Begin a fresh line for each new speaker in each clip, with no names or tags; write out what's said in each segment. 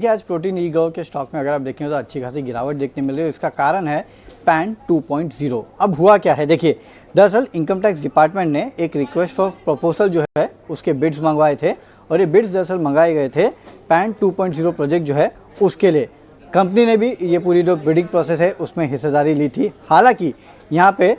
देखिए आज प्रोटीन ई गव के स्टॉक में अगर आप देखें तो अच्छी खासी गिरावट देखने मिल रही है। इसका कारण है पैन 2.0। अब हुआ क्या है, देखिए दरअसल इनकम टैक्स डिपार्टमेंट ने एक रिक्वेस्ट फॉर प्रपोजल जो है उसके बिड्स मंगवाए थे और ये बिड्स दरअसल मंगाए गए थे पैन 2.0 प्रोजेक्ट जो है उसके लिए। कंपनी ने भी ये पूरी जो बिडिंग प्रोसेस है उसमें हिस्सेदारी ली थी। हालांकि यहाँ पे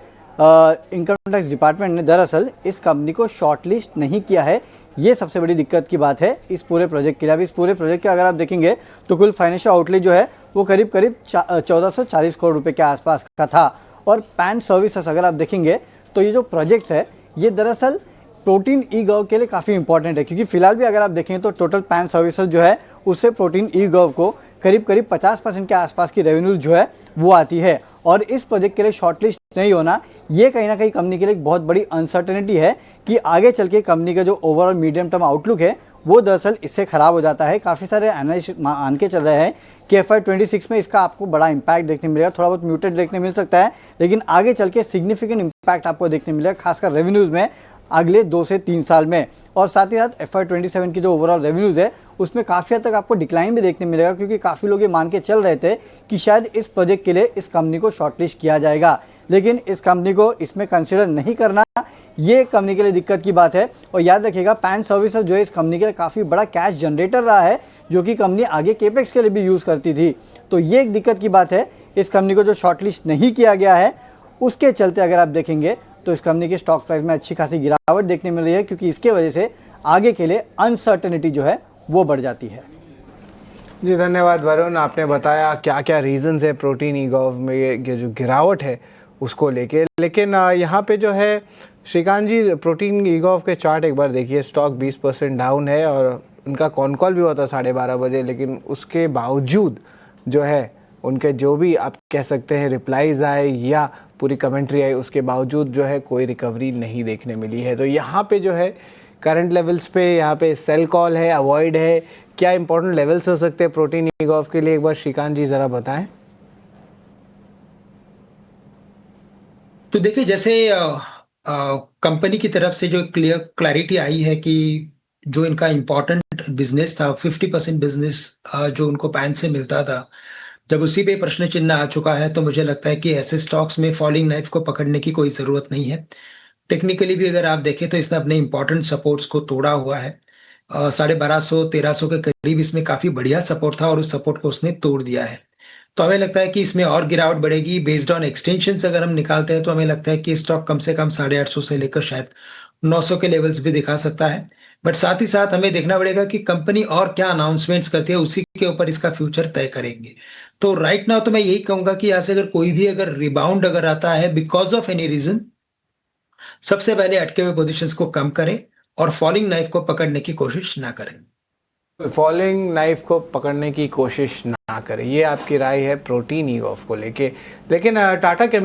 इनकम टैक्स डिपार्टमेंट ने दरअसल इस कंपनी को शॉर्टलिस्ट नहीं किया है। ये सबसे बड़ी दिक्कत की बात है इस पूरे प्रोजेक्ट के लिए। अब इस पूरे प्रोजेक्ट के अगर आप देखेंगे तो कुल फाइनेंशियल आउटले जो है वो करीब 1440 करोड़ रुपए के आसपास का था। और पैन सर्विसेज अगर आप देखेंगे तो ये जो प्रोजेक्ट्स है ये दरअसल प्रोटीन ई गव के लिए काफ़ी इंपॉर्टेंट है, क्योंकि फिलहाल भी अगर आप देखें तो टोटल पैन सर्विसेज जो है उससे प्रोटीन ई गव को करीब 50% के आसपास की रेवेन्यू जो है वो आती है। और इस प्रोजेक्ट के लिए शॉर्टलिस्ट नहीं होना ये कहीं ना कहीं कंपनी के लिए एक बहुत बड़ी अनसर्टेनिटी है कि आगे चल के कंपनी का जो ओवरऑल मीडियम टर्म आउटलुक है वो दरअसल इससे खराब हो जाता है। काफ़ी सारे एनालिस्ट मान के चल रहे हैं कि FY26 में इसका आपको बड़ा इंपैक्ट देखने मिलेगा। थोड़ा बहुत म्यूटेड देखने मिल सकता है, लेकिन आगे चल के सिग्निफिकेंट इंपैक्ट आपको देखने मिलेगा, खासकर रेवेन्यूज़ में अगले 2 से 3 साल में। और साथ ही साथ FY27 की जो ओवरऑल रेवेन्यूज़ है उसमें काफ़ी हद तक आपको डिक्लाइन भी देखने मिलेगा, क्योंकि काफ़ी लोग ये मान के चल रहे थे कि शायद इस प्रोजेक्ट के लिए इस कंपनी को शॉर्टलिस्ट किया जाएगा, लेकिन इस कंपनी को इसमें कंसिडर नहीं करना ये कंपनी के लिए दिक्कत की बात है। और याद रखिएगा पैन सर्विसेज जो है इस कंपनी के लिए काफ़ी बड़ा कैश जनरेटर रहा है, जो कि कंपनी आगे केपेक्स के लिए भी यूज़ करती थी। तो ये एक दिक्कत की बात है इस कंपनी को जो शॉर्टलिस्ट नहीं किया गया है उसके चलते अगर आप देखेंगे तो इस कंपनी के स्टॉक प्राइस में अच्छी खासी गिरावट देखने मिल रही है, क्योंकि इसके वजह से आगे के लिए अनसर्टेनिटी जो है वो बढ़ जाती है।
जी धन्यवाद वरुण, आपने बताया क्या क्या रीजंस है प्रोटीन ई गव में ये जो गिरावट है उसको लेके। लेकिन यहाँ पे जो है श्रीकांत जी, प्रोटीन ई गव के चार्ट एक बार देखिए, स्टॉक 20% डाउन है और उनका कॉन कॉल भी हुआ था 12:30 बजे, लेकिन उसके बावजूद जो है उनके जो भी आप कह सकते हैं रिप्लाईज आए या पूरी कमेंट्री आई उसके बावजूद जो है कोई रिकवरी नहीं देखने मिली है। तो यहाँ पे जो है करंट लेवल्स पे यहाँ पे सेल कॉल है, अवॉइड है, क्या इंपॉर्टेंट लेवल्स हो सकते हैं प्रोटीन ई गव के लिए, एक बार श्रीकांत जी ज़रा बताएं।
तो देखिए जैसे कंपनी की तरफ से जो क्लैरिटी आई है कि जो इनका इम्पोर्टेंट बिजनेस था 50% बिजनेस जो उनको पैन से मिलता था, जब उसी पे प्रश्न चिन्ह आ चुका है तो मुझे लगता है कि ऐसे स्टॉक्स में फॉलिंग नाइफ को पकड़ने की कोई ज़रूरत नहीं है। टेक्निकली भी अगर आप देखें तो इसने अपने इंपॉर्टेंट सपोर्ट्स को तोड़ा हुआ है। 1250-1300 के करीब इसमें काफ़ी बढ़िया सपोर्ट था और उस सपोर्ट को उसने तोड़ दिया है। तो हमें लगता है कि इसमें और गिरावट बढ़ेगी। बेस्ड ऑन एक्सटेंशन अगर हम निकालते हैं तो हमें लगता है कि स्टॉक कम से कम 850 से लेकर शायद 900 के लेवल्स भी दिखा सकता है। बट साथ ही साथ हमें देखना पड़ेगा कि कंपनी और क्या अनाउंसमेंट्स करती है, उसी के ऊपर इसका फ्यूचर तय करेंगे। तो राइट नाउ तो मैं यही कहूंगा कि यहाँ से अगर कोई भी अगर रिबाउंड अगर आता है बिकॉज ऑफ एनी रीजन, सबसे पहले अटके हुए पोजीशंस को कम करें और फॉलिंग नाइफ को पकड़ने की कोशिश ना करें।
फॉलिंग नाइफ को पकड़ने की कोशिश ना करें, ये आपकी राय है प्रोटीन ई गव को लेके। लेकिन टाटा